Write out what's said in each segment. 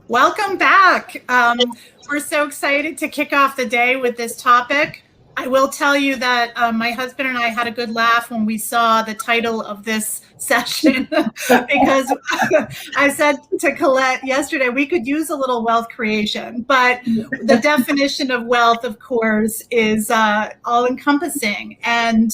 Welcome back. We're so excited to kick off the day with this topic. I will tell you that my husband and I had a good laugh when we saw the title of this session because I said to Colette yesterday, we could use a little wealth creation, but the definition of wealth, of course, is all encompassing. And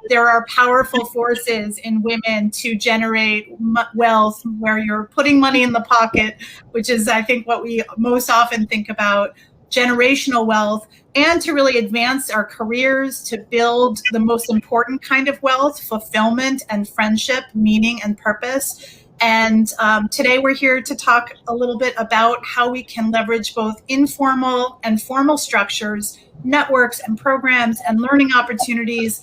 there are powerful forces in women to generate wealth where you're putting money in the pocket, which is, I think, what we most often think about, generational wealth, and to really advance our careers, to build the most important kind of wealth, fulfillment and friendship, meaning and purpose. And today we're here to talk a little bit about how we can leverage both informal and formal structures, networks and programs and learning opportunities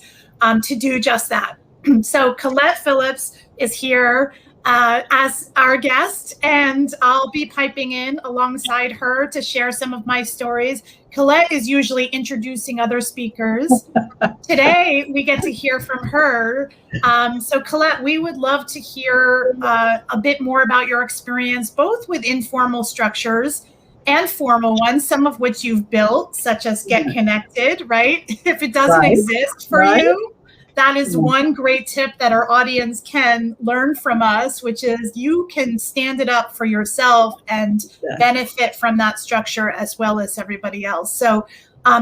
to do just that. So Colette Phillips is here as our guest, and I'll be piping in alongside her to share some of my stories. Colette is usually introducing other speakers. Today, we get to hear from her. So Colette, we would love to hear a bit more about your experience, both with informal structures and formal ones, some of which you've built, such as Get Konnected, right? If it doesn't exist for you, that is one great tip that our audience can learn from us, which is you can stand it up for yourself and benefit from that structure as well as everybody else. So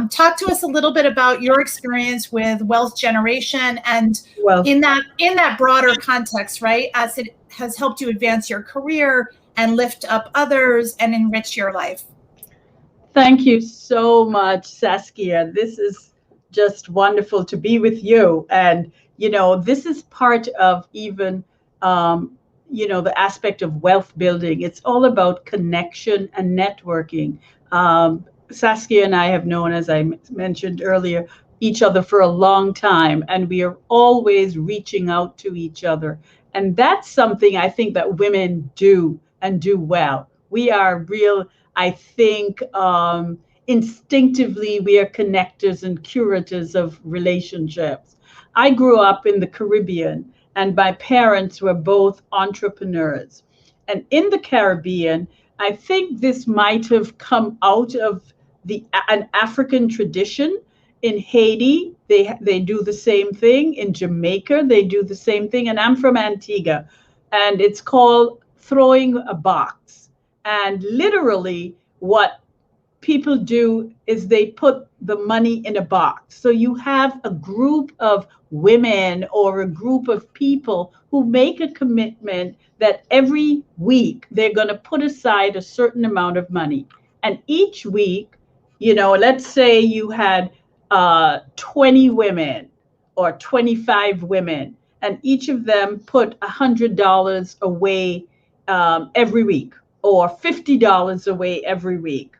talk to us a little bit about your experience with wealth generation and in that broader context, right, as it has helped you advance your career and lift up others and enrich your life. Thank you so much, Saskia. This is just wonderful to be with you. And, this is part of even, the aspect of wealth building. It's all about connection and networking. Saskia and I have known, as I mentioned earlier, each other for a long time, and we are always reaching out to each other. And that's something I think that women do and do well. We are real, I think, instinctively, we are connectors and curators of relationships. I grew up in the Caribbean, and my parents were both entrepreneurs. And in the Caribbean, I think this might have come out of an African tradition. In Haiti, they do the same thing. In Jamaica, they do the same thing. And I'm from Antigua, and it's called throwing a box. And literally, what people do is they put the money in a box. So you have a group of women or a group of people who make a commitment that every week they're going to put aside a certain amount of money. And each week, let's say you had 20 women or 25 women, and each of them put $100 away every week, or $50 away every week.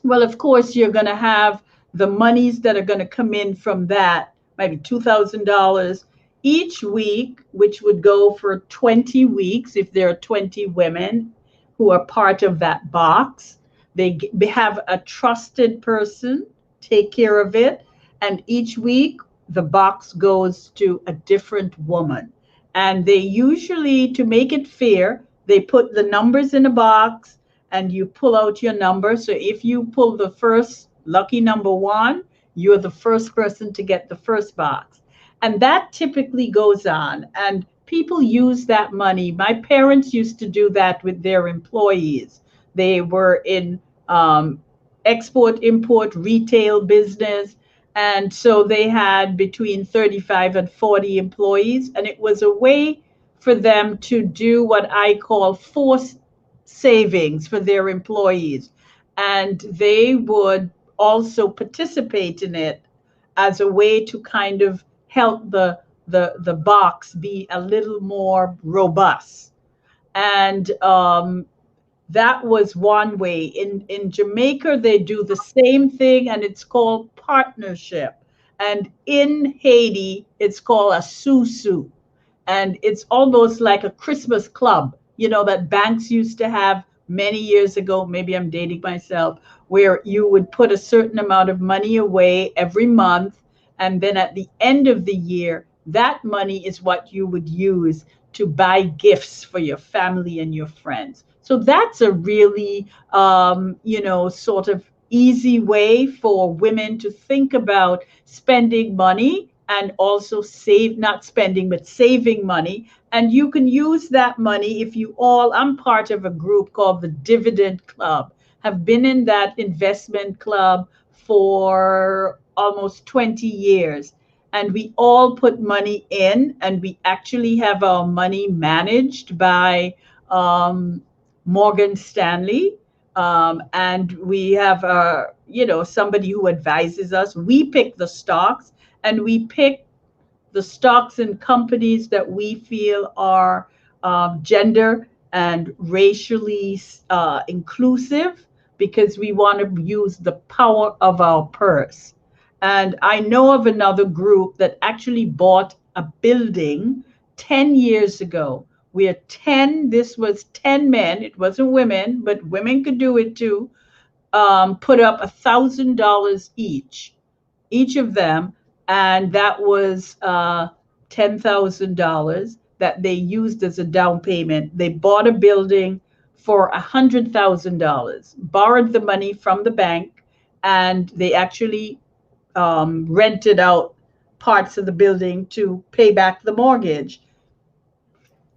Well, of course, you're going to have the monies that are going to come in from that, maybe $2,000 each week, which would go for 20 weeks if there are 20 women who are part of that box. They have a trusted person take care of it. And each week, the box goes to a different woman. And they usually, to make it fair, they put the numbers in a box, and you pull out your number. So if you pull the first lucky number 1, you're the first person to get the first box. And that typically goes on. And people use that money. My parents used to do that with their employees. They were in export, import, retail business. And so they had between 35 and 40 employees. And it was a way for them to do what I call forced savings for their employees. And they would also participate in it as a way to kind of help the box be a little more robust. And that was one way. In Jamaica, they do the same thing, and it's called partnership. And in Haiti, it's called a susu. And it's almost like a Christmas club, that banks used to have many years ago. Maybe I'm dating myself, where you would put a certain amount of money away every month. And then at the end of the year, that money is what you would use to buy gifts for your family and your friends. So that's a really, sort of easy way for women to think about spending money and also not spending, but saving money. And you can use that money if I'm part of a group called the Dividend Club, have been in that investment club for almost 20 years. And we all put money in, and we actually have our money managed by um, Morgan Stanley. And we have, somebody who advises us. We pick the stocks, and we pick the stocks and companies that we feel are gender and racially inclusive, because we want to use the power of our purse. And I know of another group that actually bought a building 10 years ago. This was 10 men, it wasn't women, but women could do it too, put up $1,000 each of them, and that was $10,000 that they used as a down payment. They bought a building for $100,000, borrowed the money from the bank, and they actually rented out parts of the building to pay back the mortgage.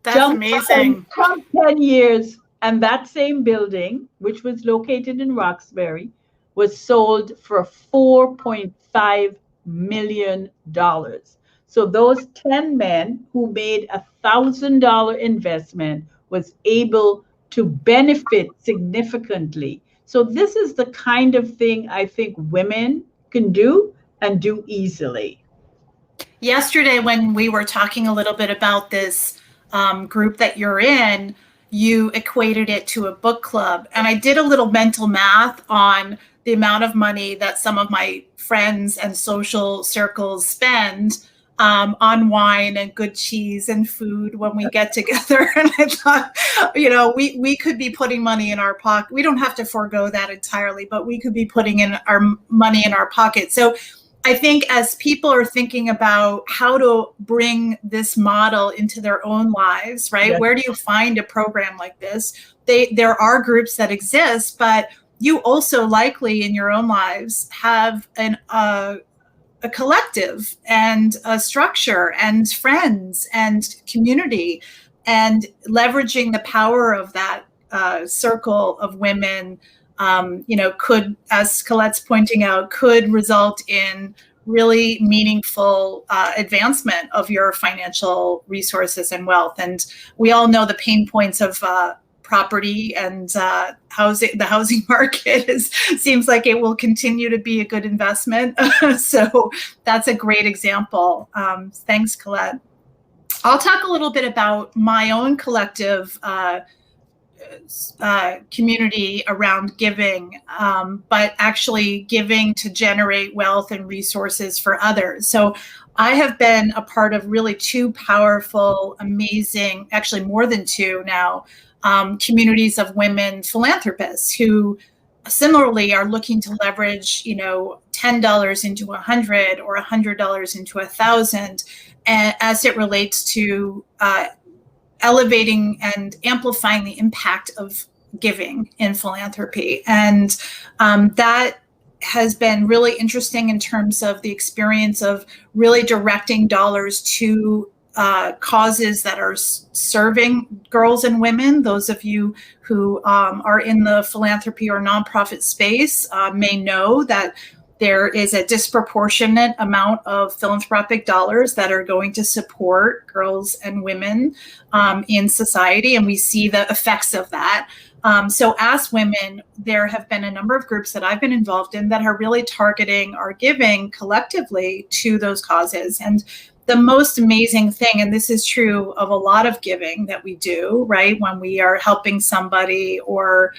That's amazing. 10 years, and that same building, which was located in Roxbury, was sold for $4.5 million. So those 10 men who made $1,000 investment was able to benefit significantly. So this is the kind of thing I think women can do and do easily. Yesterday, when we were talking a little bit about this group that you're in, you equated it to a book club. And I did a little mental math on the amount of money that some of my friends and social circles spend on wine and good cheese and food when we get together. And I thought, we could be putting money in our pocket. We don't have to forego that entirely, but we could be putting in our money in our pocket. So I think as people are thinking about how to bring this model into their own lives, right? Yes. Where do you find a program like this? There are groups that exist, but you also likely in your own lives have a collective and a structure and friends and community, and leveraging the power of that circle of women could, as Colette's pointing out, could result in really meaningful advancement of your financial resources and wealth. And we all know the pain points of property and housing. The housing market seems like it will continue to be a good investment. So that's a great example. Thanks, Colette. I'll talk a little bit about my own collective community around giving, but actually giving to generate wealth and resources for others. So I have been a part of really two powerful, amazing, actually more than two now, communities of women philanthropists who similarly are looking to leverage, $10 into $100 or $100 into $1,000, as it relates to elevating and amplifying the impact of giving in philanthropy. And that has been really interesting in terms of the experience of really directing dollars to causes that are serving girls and women. Those of you who are in the philanthropy or nonprofit space may know that there is a disproportionate amount of philanthropic dollars that are going to support girls and women in society, and we see the effects of that. So as women, there have been a number of groups that I've been involved in that are really targeting our giving collectively to those causes. And the most amazing thing, and this is true of a lot of giving that we do, right? When we are helping somebody or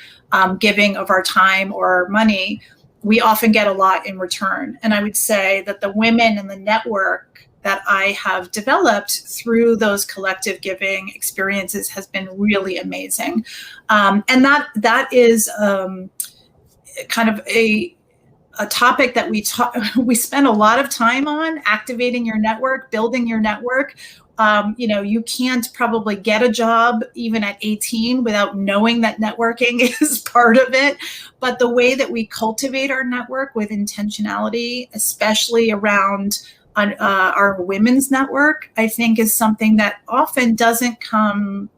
giving of our time or money, we often get a lot in return. And I would say that the women in the network that I have developed through those collective giving experiences has been really amazing. And that is kind of a topic that we spend a lot of time on, activating your network, building your network. You can't probably get a job even at 18 without knowing that networking is part of it. But the way that we cultivate our network with intentionality, especially around our women's network, I think is something that often doesn't come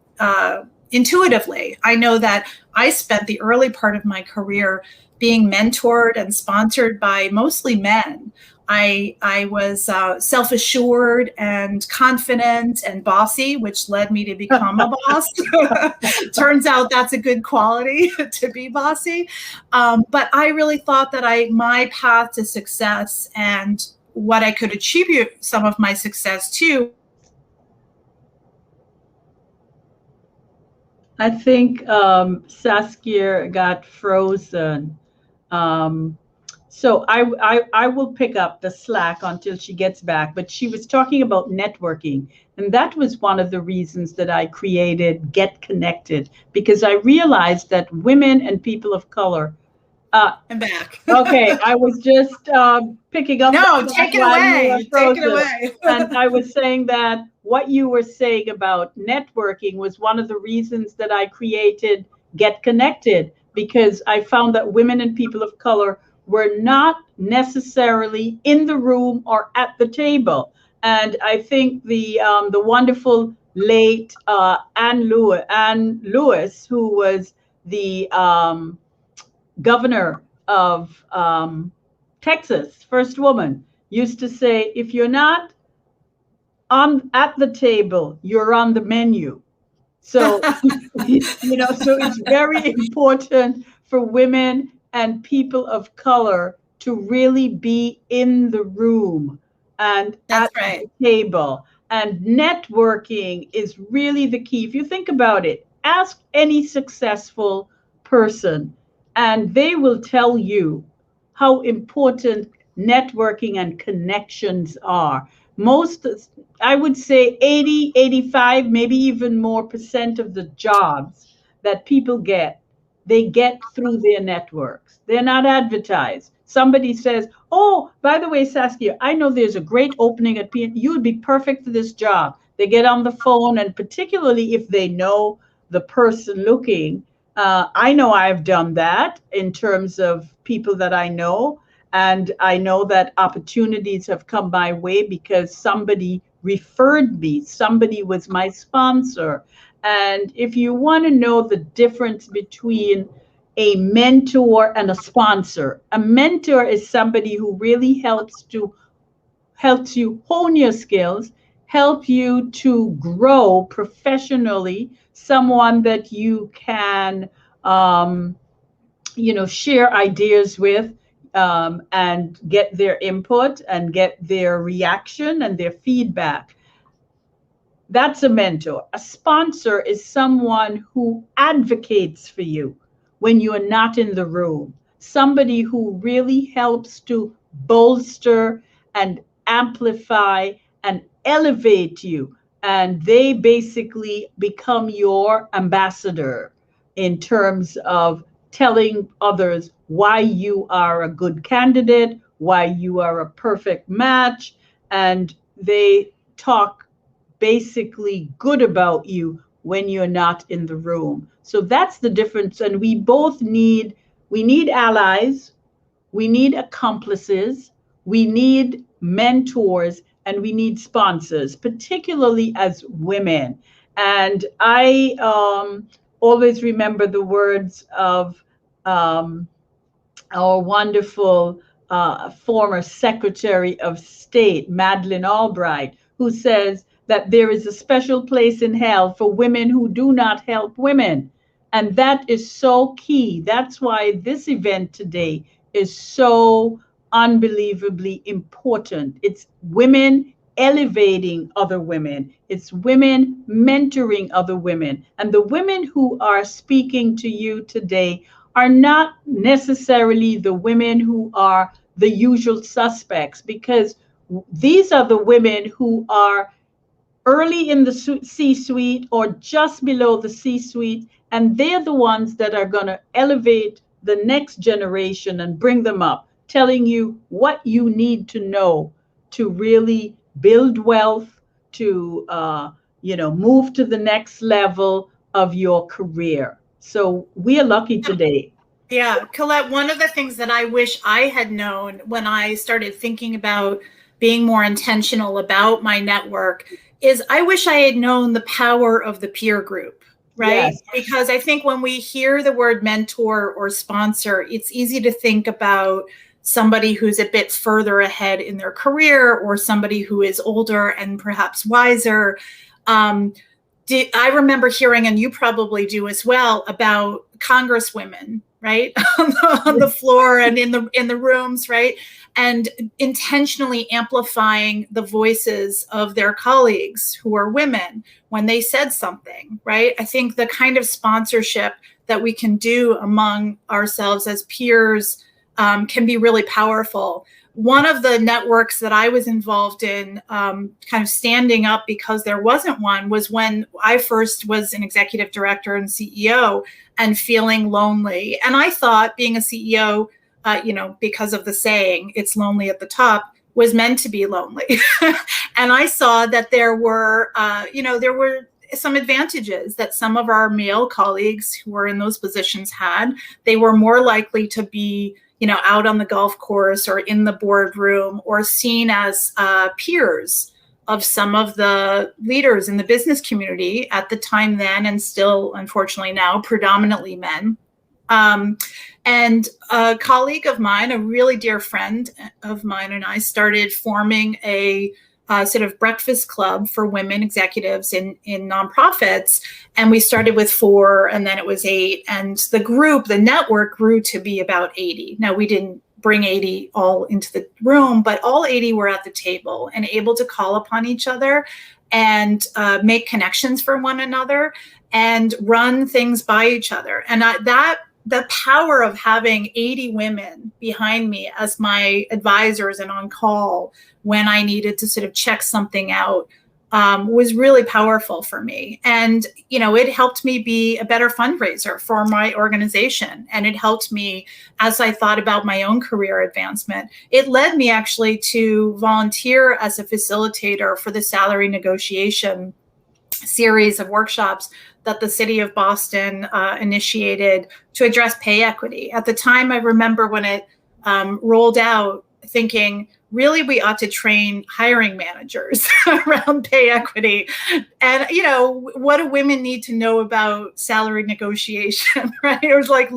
intuitively. I know that I spent the early part of my career being mentored and sponsored by mostly men. I was self-assured and confident and bossy, which led me to become a boss. Turns out that's a good quality to be bossy. But I really thought that my path to success and what I could attribute some of my success to. I think Saskia got frozen. So I will pick up the slack until she gets back. But she was talking about networking. And that was one of the reasons that I created Get Connected, because I realized that women and people of color. I'm back. Okay, I was just picking up. No, take it away. Take it away. And I was saying that what you were saying about networking was one of the reasons that I created Get Connected, because I found that women and people of color were not necessarily in the room or at the table. And I think the wonderful late Anne Lewis, who was the governor of Texas, first woman, used to say, if you're not at the table, you're on the menu. So, so it's very important for women and people of color to really be in the room and That's at right. the table. And networking is really the key. If you think about it, ask any successful person, and they will tell you how important networking and connections are. Most, I would say 80, 85, maybe even more percent of the jobs that people get, they get through their networks. They're not advertised. Somebody says, oh, by the way, Saskia, I know there's a great opening at PN. You would be perfect for this job. They get on the phone, and particularly if they know the person looking, I know I've done that in terms of people that I know. And I know that opportunities have come my way because somebody referred me, somebody was my sponsor. And if you want to know the difference between a mentor and a sponsor, a mentor is somebody who really helps you hone your skills, help you to grow professionally, someone that you can share ideas with, and get their input and get their reaction and their feedback. That's a mentor. A sponsor is someone who advocates for you when you are not in the room, somebody who really helps to bolster and amplify and elevate you. And they basically become your ambassador in terms of telling others why you are a good candidate, why you are a perfect match, and they talk basically good about you when you're not in the room. So that's the difference. And we need allies, we need accomplices, we need mentors, and we need sponsors, particularly as women. And I always remember the words of our wonderful former Secretary of State, Madeleine Albright, who says that there is a special place in hell for women who do not help women. And that is so key. That's why this event today is so unbelievably important. It's women elevating other women. It's women mentoring other women. And the women who are speaking to you today are not necessarily the women who are the usual suspects, because these are the women who are early in the C-suite or just below the C-suite, and they're the ones that are going to elevate the next generation and bring them up, telling you what you need to know to really build wealth, to, move to the next level of your career. So we are lucky today. Yeah, Colette, one of the things that I wish I had known when I started thinking about being more intentional about my network is I wish I had known the power of the peer group, right? Yes. Because I think when we hear the word mentor or sponsor, it's easy to think about somebody who's a bit further ahead in their career or somebody who is older and perhaps wiser. I remember hearing, and you probably do as well, about congresswomen, right, on the floor and in the rooms, right, and intentionally amplifying the voices of their colleagues who are women when they said something, right? I think the kind of sponsorship that we can do among ourselves as peers can be really powerful. One of the networks that I was involved in, kind of standing up because there wasn't one, was when I first was an executive director and CEO and feeling lonely. And I thought being a CEO, because of the saying, it's lonely at the top, was meant to be lonely. And I saw that there were some advantages that some of our male colleagues who were in those positions had. They were more likely to be out on the golf course or in the boardroom or seen as peers of some of the leaders in the business community at the time then, and still, unfortunately now, predominantly men. And a colleague of mine, a really dear friend of mine, and I started forming a sort of breakfast club for women executives in nonprofits. And we started with 4, and then it was 8. And the network grew to be about 80. Now, we didn't bring 80 all into the room, but all 80 were at the table and able to call upon each other and make connections for one another and run things by each other. And the power of having 80 women behind me as my advisors and on call when I needed to sort of check something out was really powerful for me. And, it helped me be a better fundraiser for my organization. And it helped me as I thought about my own career advancement. It led me actually to volunteer as a facilitator for the salary negotiation series of workshops that the city of Boston initiated to address pay equity. At the time, I remember when it rolled out, thinking, really, we ought to train hiring managers around pay equity. And, what do women need to know about salary negotiation, right? It was like,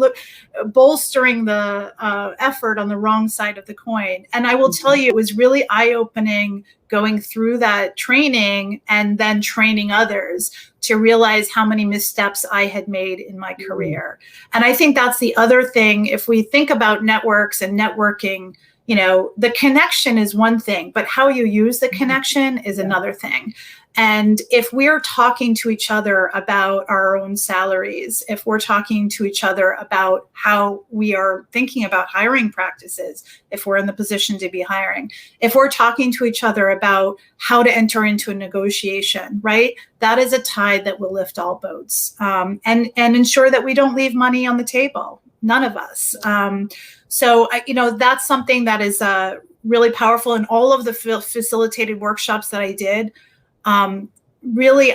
bolstering the effort on the wrong side of the coin. And I will tell you, it was really eye-opening going through that training and then training others to realize how many missteps I had made in my career. And I think that's the other thing. If we think about networks and networking, the connection is one thing, but how you use the connection is another thing. And if we're talking to each other about our own salaries, if we're talking to each other about how we are thinking about hiring practices, if we're in the position to be hiring, if we're talking to each other about how to enter into a negotiation, right? That is a tide that will lift all boats, and ensure that we don't leave money on the table. None of us. So, that's something that is really powerful. In all of the facilitated workshops that I did, really,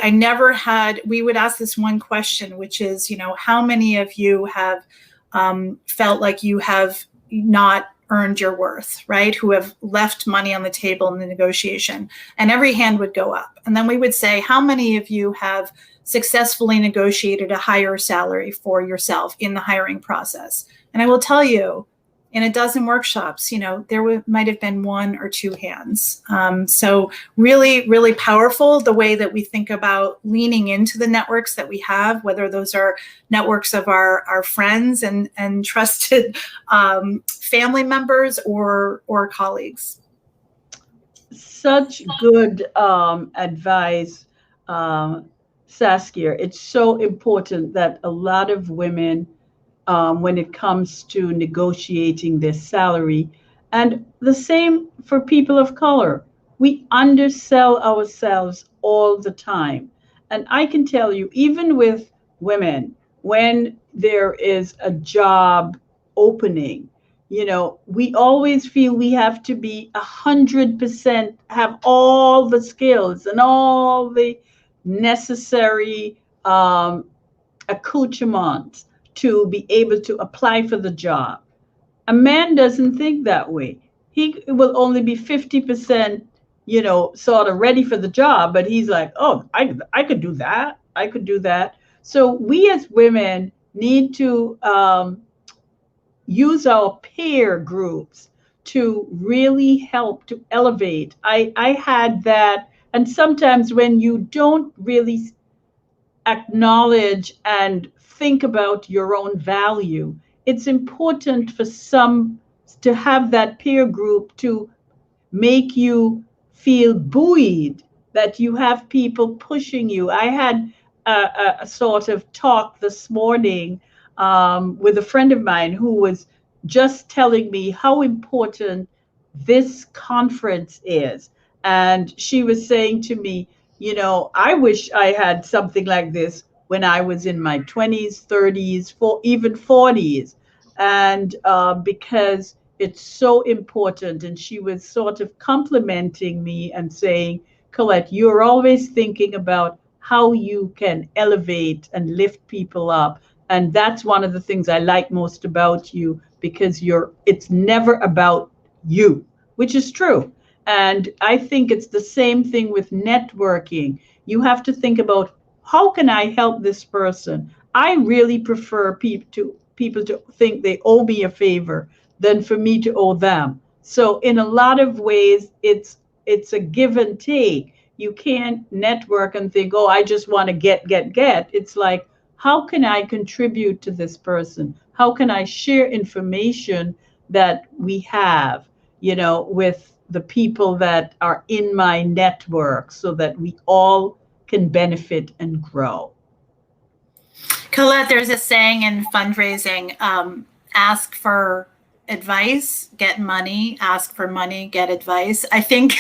we would ask this one question, which is, how many of you have felt like you have not earned your worth, right? Who have left money on the table in the negotiation? And every hand would go up. And then we would say, how many of you have successfully negotiated a higher salary for yourself in the hiring process? And I will tell you, in a dozen workshops, there might have been 1 or 2 hands. So really, really powerful the way that we think about leaning into the networks that we have, whether those are networks of our friends and trusted family members or colleagues. Such good advice, Saskia. It's so important that a lot of women, when it comes to negotiating their salary, and the same for people of color, we undersell ourselves all the time. And I can tell you, even with women, when there is a job opening, we always feel we have to be 100%, have all the skills and all the necessary accoutrements to be able to apply for the job. A man doesn't think that way. He will only be 50%, sort of ready for the job, but he's like, oh, I could do that. I could do that. So we as women need to use our peer groups to really help to elevate. I had that. And sometimes when you don't really acknowledge and think about your own value, it's important for some to have that peer group to make you feel buoyed, that you have people pushing you. I had a sort of talk this morning with a friend of mine who was just telling me how important this conference is. And she was saying to me, I wish I had something like this when I was in my 20s, 30s, even 40s. And because it's so important. And she was sort of complimenting me and saying, Colette, you're always thinking about how you can elevate and lift people up. And that's one of the things I like most about you, because it's never about you, which is true. And I think it's the same thing with networking. You have to think about, how can I help this person? I really prefer people to think they owe me a favor than for me to owe them. So in a lot of ways, it's a give and take. You can't network and think, oh, I just want to get. It's like, how can I contribute to this person? How can I share information that we have, with the people that are in my network, so that we all can benefit and grow? Colette, there's a saying in fundraising, ask for advice, get money, ask for money, get advice. I think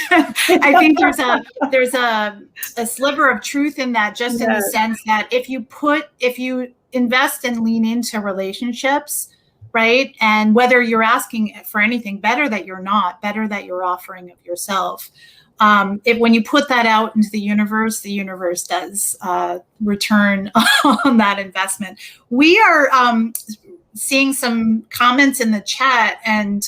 there's a sliver of truth in that, just in the sense that if you invest and lean into relationships, right? And whether you're asking for anything, better that you're offering of yourself. When you put that out into the universe does return on that investment. We are seeing some comments in the chat, and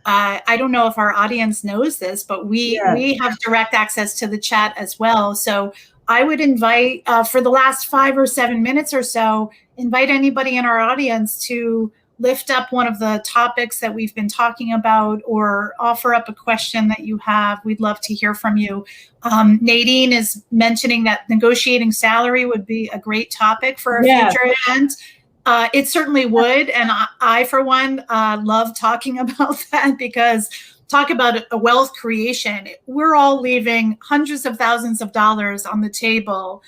I don't know if our audience knows this, but we have direct access to the chat as well. So I would invite, for the last 5 or 7 minutes or so, invite anybody in our audience to lift up one of the topics that we've been talking about, or offer up a question that you have. We'd love to hear from you. Nadine is mentioning that negotiating salary would be a great topic for a future event. It certainly would. And I for one, love talking about that, because talk about a wealth creation. We're all leaving hundreds of thousands of dollars on the table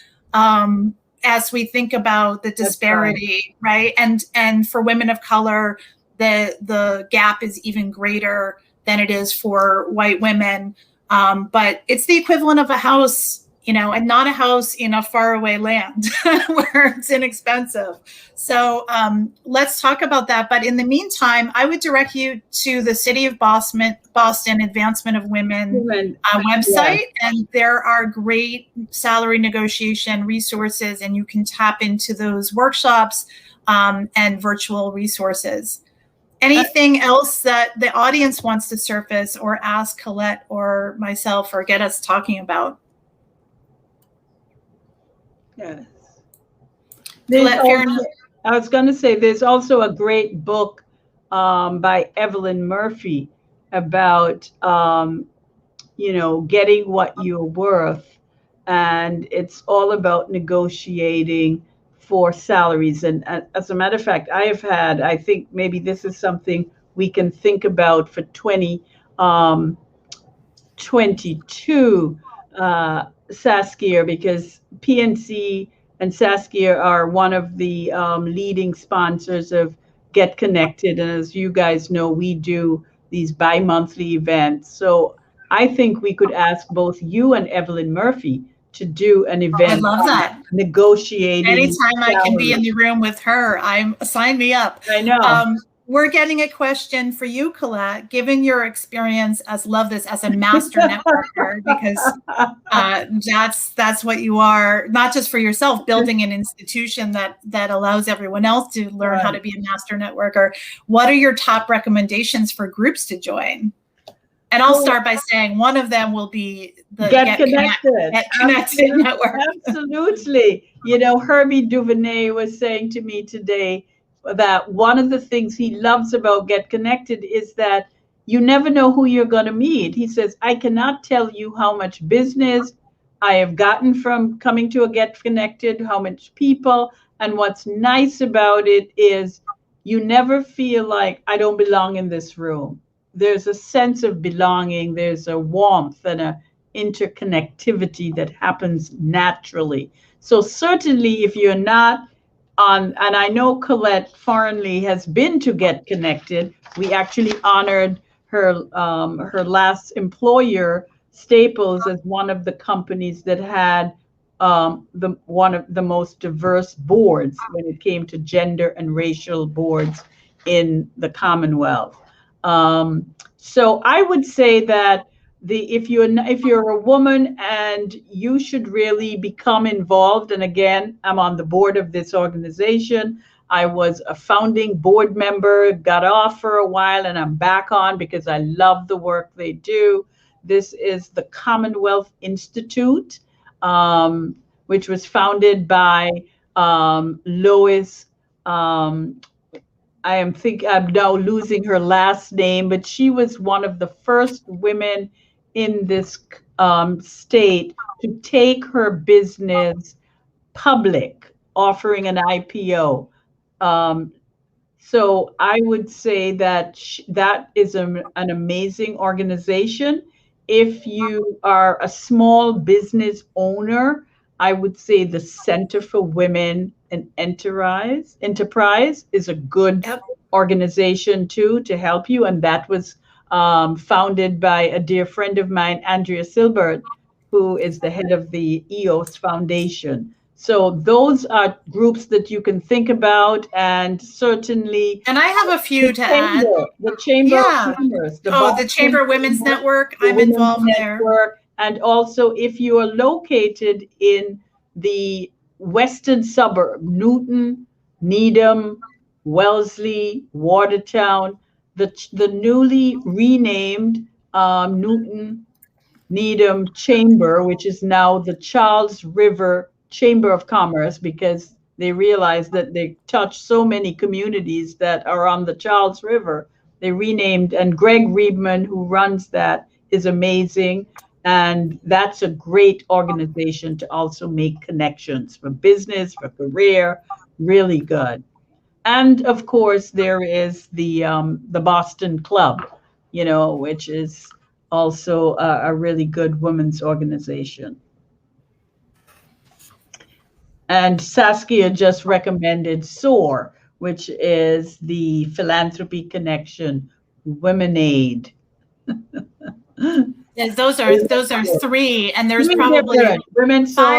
as we think about the disparity, right? And for women of color, the gap is even greater than it is for white women. But it's the equivalent of a house, and not a house in a faraway land where it's inexpensive. So let's talk about that. But in the meantime, I would direct you to the City of Boston Advancement of Women website. And there are great salary negotiation resources, and you can tap into those workshops and virtual resources. Anything else that the audience wants to surface or ask Colette or myself or get us talking about? Yes. I was going to say, there's also a great book by Evelyn Murphy about, getting what you're worth. And it's all about negotiating for salaries. And as a matter of fact, I think maybe this is something we can think about for 2022, Saskia, because PNC and Saskia are one of the leading sponsors of Get Konnected. And as you guys know, we do these bi-monthly events. So I think we could ask both you and Evelyn Murphy to do an event. I love that. Negotiating. Anytime I can be in the room with her, sign me up. I know. we're getting a question for you, Colette, given your experience as a master networker, because that's what you are, not just for yourself, building an institution that allows everyone else to learn how to be a master networker. What are your top recommendations for groups to join? And I'll start by saying one of them will be the Get Connected network. Absolutely. You know, Herbie Duvernay was saying to me today that one of the things he loves about Get Connected is that you never know who you're going to meet. He says, I cannot tell you how much business I have gotten from coming to a Get Connected, how much people. And what's nice about it is you never feel like I don't belong in this room. There's a sense of belonging. There's a warmth and a interconnectivity that happens naturally. So certainly if you're not on, and I know Colette Farnley has been to Get Connected. We actually honored her last employer, Staples, as one of the companies that had one of the most diverse boards when it came to gender and racial boards in the Commonwealth. So I would say that if you're a woman and you should really become involved, and again, I'm on the board of this organization. I was a founding board member, got off for a while, and I'm back on because I love the work they do. This is the Commonwealth Institute, which was founded by Lois. I'm now losing her last name, but she was one of the first women in this state to take her business public, offering an IPO. So I would say that that is an amazing organization. If you are a small business owner, I would say the Center for Women and Enterprise is a good organization too to help you. And that was founded by a dear friend of mine, Andrea Silbert, who is the head of the EOS Foundation. So those are groups that you can think about, and certainly. And I have a few to add. The Chamber of Commerce. The Chamber Women's Network. I'm involved there. And also, if you are located in the western suburb, Newton, Needham, Wellesley, Watertown, the newly renamed Newton Needham Chamber, which is now the Charles River Chamber of Commerce, because they realized that they touch so many communities that are on the Charles River. They renamed, and Greg Riebman, who runs that, is amazing. And that's a great organization to also make connections for business, for career, really good. And of course, there is the Boston Club, which is also a really good women's organization. And Saskia just recommended SOAR, which is the Philanthropy Connection Women Aid. Yes, those are three, and there's probably 5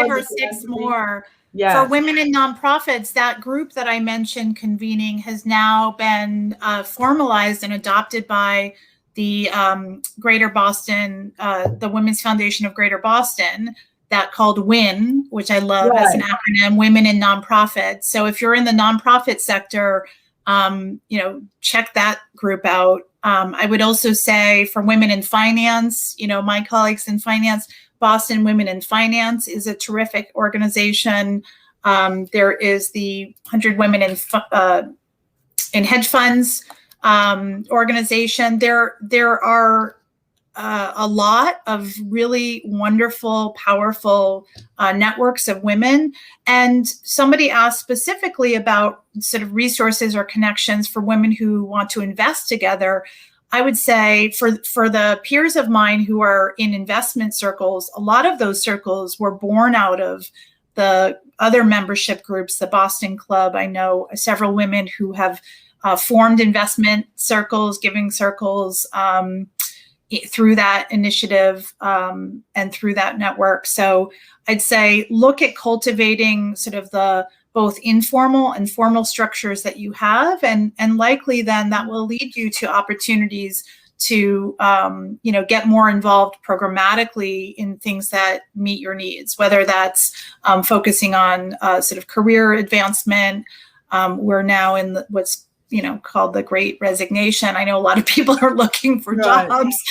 or 6 more. Yes. For women in nonprofits, that group that I mentioned convening has now been formalized and adopted by the Greater Boston, the Women's Foundation of Greater Boston, that called WIN, which I love as an acronym, Women in Nonprofits. So if you're in the nonprofit sector, check that group out. I would also say for women in finance, my colleagues in finance, Boston Women in Finance is a terrific organization. There is the 100 Women in Hedge Funds organization. There are a lot of really wonderful, powerful networks of women. And somebody asked specifically about sort of resources or connections for women who want to invest together. I would say for the peers of mine who are in investment circles, a lot of those circles were born out of the other membership groups, the Boston Club. I know several women who have formed investment circles, giving circles, through that initiative and through that network. So I'd say look at cultivating sort of the both informal and formal structures that you have, and likely then that will lead you to opportunities to get more involved programmatically in things that meet your needs, whether that's focusing on sort of career advancement. We're now in what's called the Great Resignation. I know a lot of people are looking for jobs.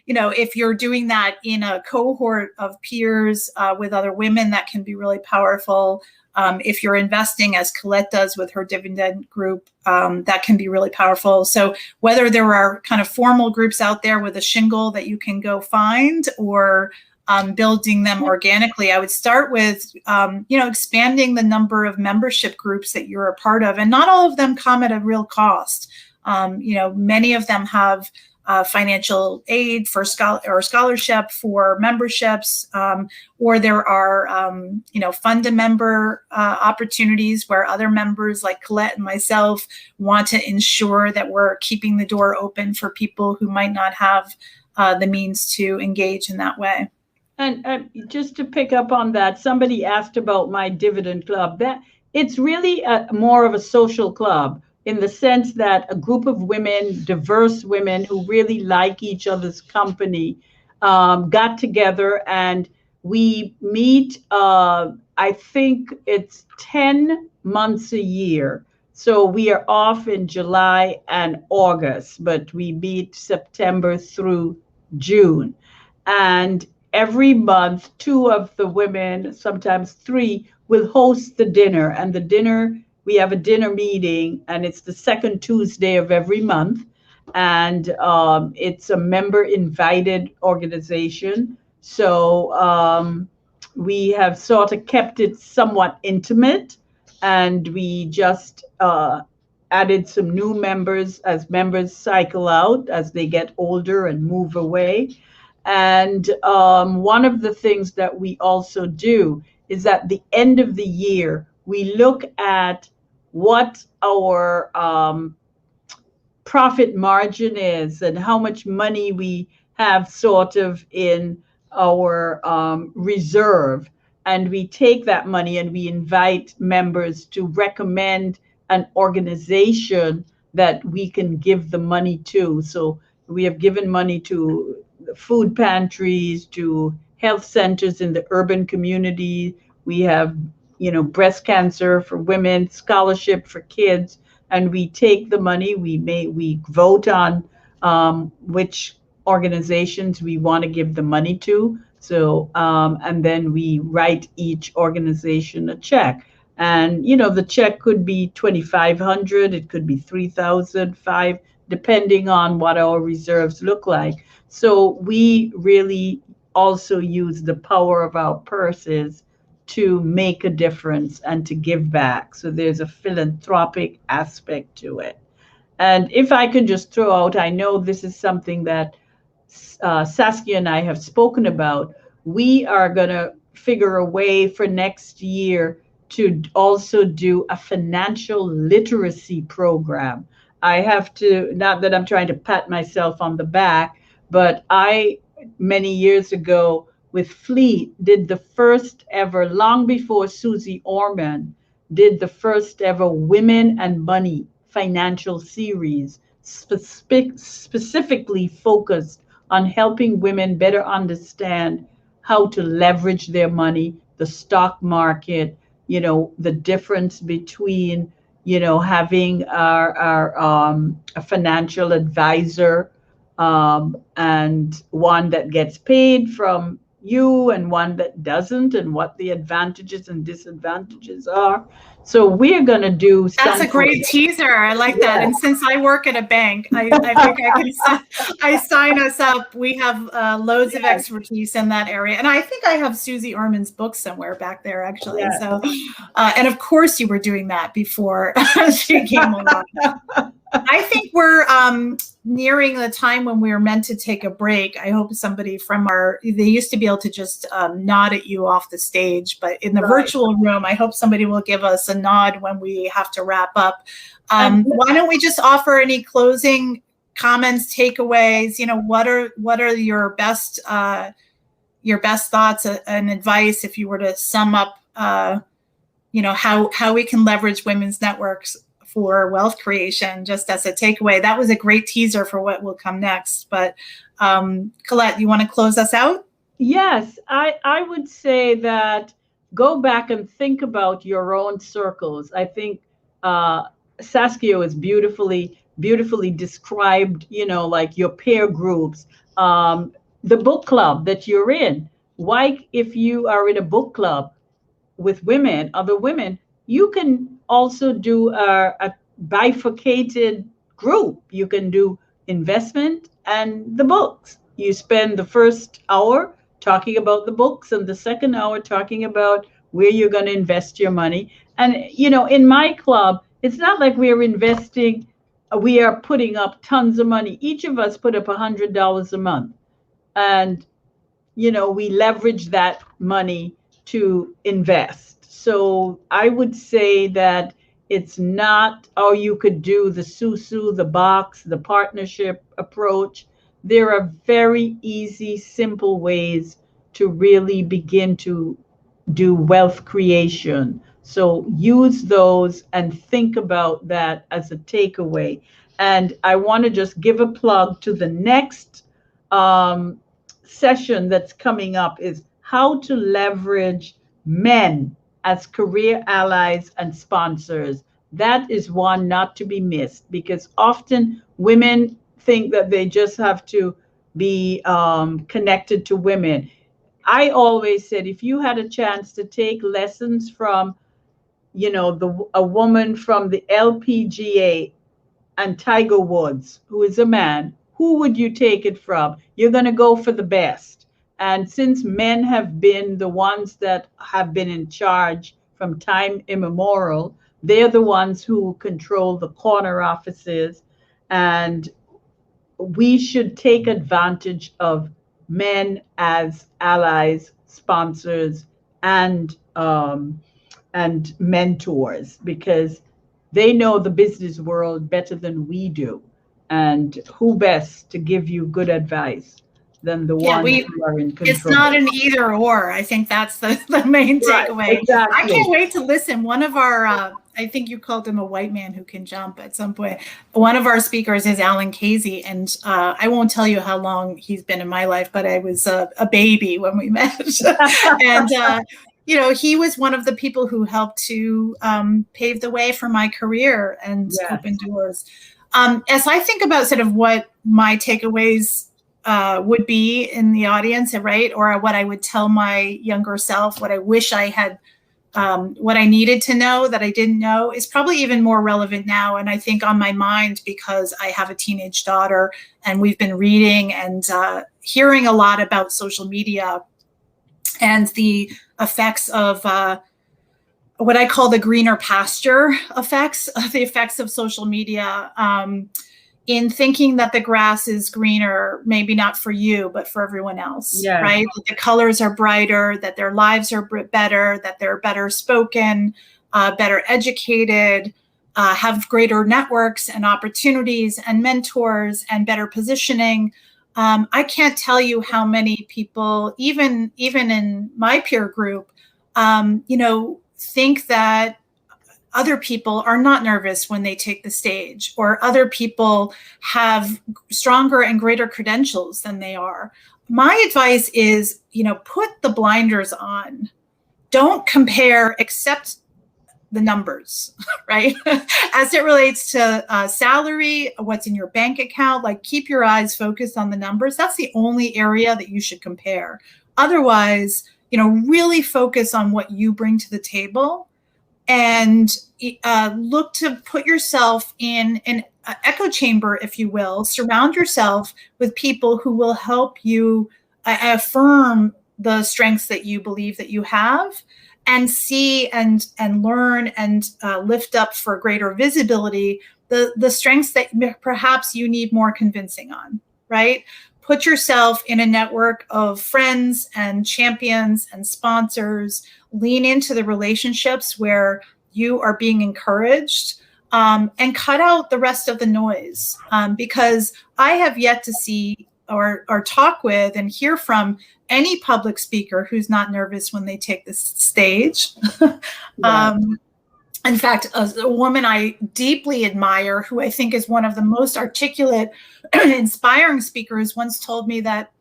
If you're doing that in a cohort of peers with other women, that can be really powerful. If you're investing, as Colette does with her dividend group, that can be really powerful. So whether there are kind of formal groups out there with a shingle that you can go find, or building them organically, I would start with, expanding the number of membership groups that you're a part of. And not all of them come at a real cost. Many of them have financial aid for scholarship for memberships, or there are, fund a member opportunities where other members like Colette and myself want to ensure that we're keeping the door open for people who might not have the means to engage in that way. And just to pick up on that, somebody asked about my Dividend Club. That it's really more of a social club, in the sense that a group of women, diverse women who really like each other's company, got together, and we meet, I think it's 10 months a year. So we are off in July and August, but we meet September through June. And every month, 2 of the women, sometimes 3, will host the dinner. And the dinner, we have a dinner meeting, and it's the second Tuesday of every month. And it's a member invited organization. So we have sort of kept it somewhat intimate, and we just added some new members as members cycle out, as they get older and move away. And one of the things that we also do is at the end of the year, we look at what our profit margin is and how much money we have sort of in our reserve. And we take that money and we invite members to recommend an organization that we can give the money to. So we have given money to food pantries, to health centers in the urban community. We have, breast cancer for women, scholarship for kids, and we take the money. We vote on which organizations we want to give the money to. So, and then we write each organization a check. And, the check could be $2,500, it could be $3,000, $5,000, depending on what our reserves look like. So we really also use the power of our purses to make a difference and to give back. So there's a philanthropic aspect to it. And if I could just throw out, I know this is something that Saskia and I have spoken about. We are going to figure a way for next year to also do a financial literacy program. I have to, not that I'm trying to pat myself on the back, but I, many years ago with Fleet, did the first ever, long before Susie Orman, did the first ever Women and Money financial series, specifically focused on helping women better understand how to leverage their money, the stock market, the difference between, having a financial advisor and one that gets paid from you and one that doesn't, and what the advantages and disadvantages are. So we're going to do something. That's a great teaser. I like that. And since I work at a bank, I think I sign us up. We have loads of expertise in that area. And I think I have Susie Orman's book somewhere back there, actually. Yeah. So, and of course you were doing that before she came along. I think we're nearing the time when we were meant to take a break. I hope somebody from they used to be able to just nod at you off the stage, but in the virtual room, I hope somebody will give us a nod when we have to wrap up. Why don't we just offer any closing comments, takeaways? What are your best thoughts and advice if you were to sum up how we can leverage women's networks for wealth creation, just as a takeaway. That was a great teaser for what will come next. But Colette, you want to close us out? Yes, I would say that go back and think about your own circles. I think Saskia was beautifully described, like your peer groups, the book club that you're in. Why, if you are in a book club with women, other women, you can also do a bifurcated group. You can do investment and the books. You spend the first hour talking about the books and the second hour talking about where you're going to invest your money. And, in my club, it's not like we're investing, we are putting up tons of money. Each of us put up $100 a month. And, we leverage that money to invest. So I would say that it's not, oh, you could do the SUSU, the box, the partnership approach. There are very easy, simple ways to really begin to do wealth creation. So use those and think about that as a takeaway. And I want to just give a plug to the next session that's coming up is how to leverage men as career allies and sponsors. That is one not to be missed, because often women think that they just have to be connected to women. I always said, if you had a chance to take lessons from, a woman from the LPGA and Tiger Woods, who is a man, who would you take it from? You're going to go for the best. And since men have been the ones that have been in charge from time immemorial, they're the ones who control the corner offices. And we should take advantage of men as allies, sponsors, and mentors, because they know the business world better than we do. And who best to give you good advice than the ones who are in control? It's not an either or. I think that's the main takeaway. Right, exactly. I can't wait to listen. One of our, I think you called him a white man who can jump at some point. One of our speakers is Alan Casey. And I won't tell you how long he's been in my life, but I was a baby when we met. And, he was one of the people who helped to pave the way for my career and open doors. As I think about sort of what my takeaways would be in the audience, right? Or what I would tell my younger self, what I wish I had, what I needed to know that I didn't know, is probably even more relevant now. And I think on my mind, because I have a teenage daughter and we've been reading and hearing a lot about social media and the effects of what I call the greener pasture effects, the effects of social media, in thinking that the grass is greener, maybe not for you, but for everyone else, right? That the colors are brighter, that their lives are better, that they're better spoken, better educated, have greater networks and opportunities and mentors and better positioning. I can't tell you how many people, even in my peer group, think that other people are not nervous when they take the stage, or other people have stronger and greater credentials than they are. My advice is, put the blinders on. Don't compare, except the numbers, right? As it relates to salary, what's in your bank account, like keep your eyes focused on the numbers. That's the only area that you should compare. Otherwise, really focus on what you bring to the table, and look to put yourself in an echo chamber, if you will. Surround yourself with people who will help you affirm the strengths that you believe that you have, and see and learn and lift up for greater visibility the strengths that perhaps you need more convincing on, right? Put yourself in a network of friends and champions and sponsors. Lean into the relationships where you are being encouraged, and cut out the rest of the noise. Because I have yet to see or talk with and hear from any public speaker who's not nervous when they take the stage. Yeah. In fact, a woman I deeply admire, who I think is one of the most articulate, inspiring speakers, once told me that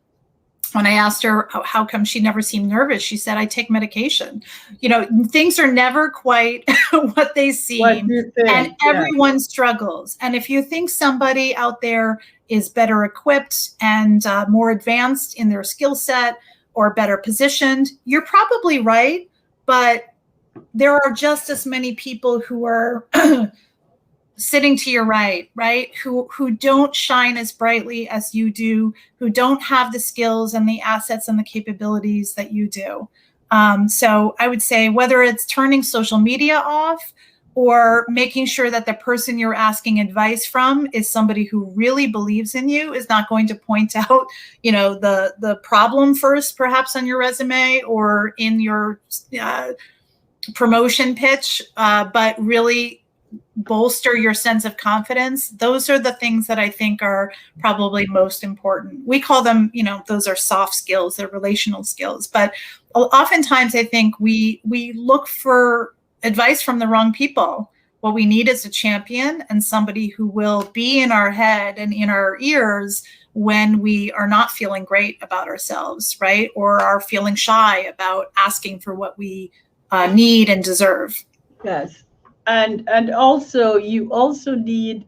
when I asked her how come she never seemed nervous, she said, I take medication. You know, things are never quite what they seem, and everyone struggles. And if you think somebody out there is better equipped and more advanced in their skill set or better positioned, you're probably right. But there are just as many people who are sitting to your right, who don't shine as brightly as you do, who don't have the skills and the assets and the capabilities that you do. So I would say whether it's turning social media off or making sure that the person you're asking advice from is somebody who really believes in you, is not going to point out, you know, the problem first, perhaps on your resume or in your promotion pitch, but really bolster your sense of confidence. Those are the things that I think are probably most important. We call them, you know, those are soft skills, they're relational skills. But oftentimes I think we look for advice from the wrong people. What we need is a champion and somebody who will be in our head and in our ears when we are not feeling great about ourselves, right? Or are feeling shy about asking for what we need and deserve. Yes. And also, you also need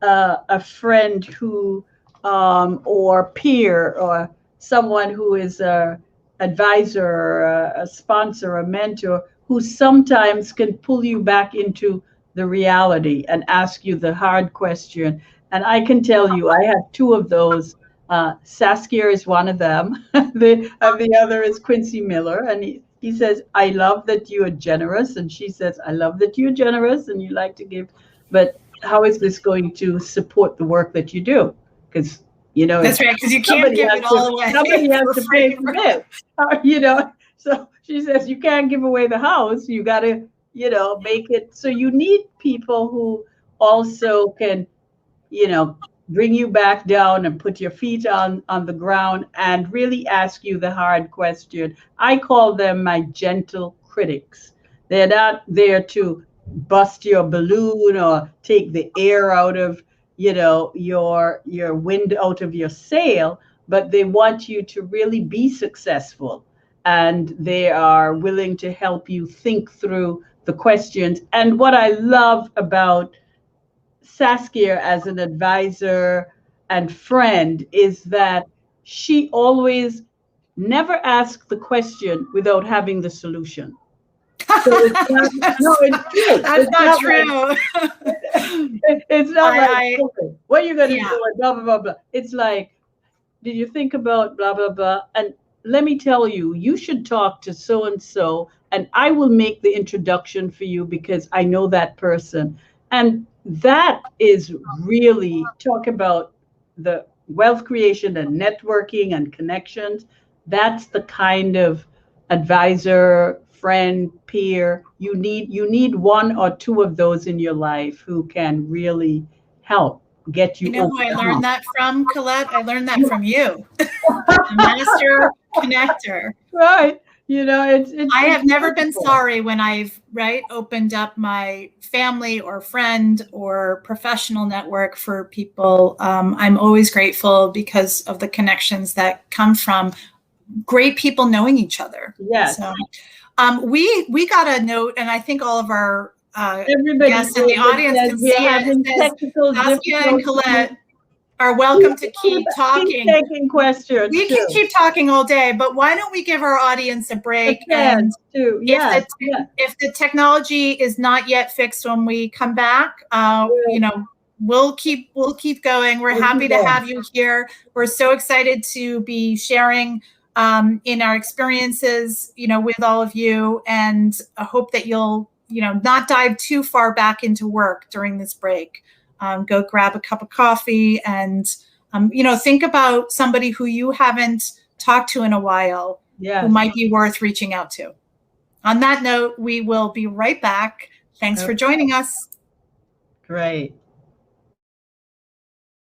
a friend who, or peer, or someone who is a advisor, or a sponsor, a mentor, who sometimes can pull you back into the reality and ask you the hard question. And I can tell you, I have two of those. Saskia is one of them. The other is Quincy Miller, and he says, I love that you are generous. And she says, I love that you're generous and you like to give. But how is this going to support the work that you do? Because, you know, that's right, because you can't give it all away. Somebody has to pay for this. You know, so she says, you can't give away the house. You got to, you know, make it. So you need people who also can, you know, bring you back down and put your feet on the ground and really ask you the hard question. I call them my gentle critics. They're not there to bust your balloon or take the air out of, you know, your wind out of your sail, but they want you to really be successful. And they are willing to help you think through the questions. And what I love about Saskia as an advisor and friend is that she always never asks the question without having the solution. So it's not, no, it's true. That's not true. It's not like, okay, what are you going to do? Blah, blah, blah, blah. It's like, did you think about blah, blah, blah? And let me tell you, you should talk to so-and-so, and I will make the introduction for you because I know that person. And that is really, talk about the wealth creation and networking and connections. That's the kind of advisor, friend, peer. You need one or two of those in your life who can really help get you. You know who I learned that from, Colette? I learned that from you, the master connector. Right. You know, it's I have never been sorry when I've opened up my family or friend or professional network for people. I'm always grateful because of the connections that come from great people knowing each other. Yes. So, we got a note, and I think all of our guests in the audience can see it. Saskia and Colette are welcome to keep talking. Taking questions. We can keep talking all day, but why don't we give our audience a break? And if the technology is not yet fixed when we come back, you know, we'll keep going. We're happy to have you here. We're so excited to be sharing in our experiences, you know, with all of you, and I hope that you'll, you know, not dive too far back into work during this break. Go grab a cup of coffee and, you know, think about somebody who you haven't talked to in a while, who might be worth reaching out to. On that note, we will be right back. Thanks for joining us. Great.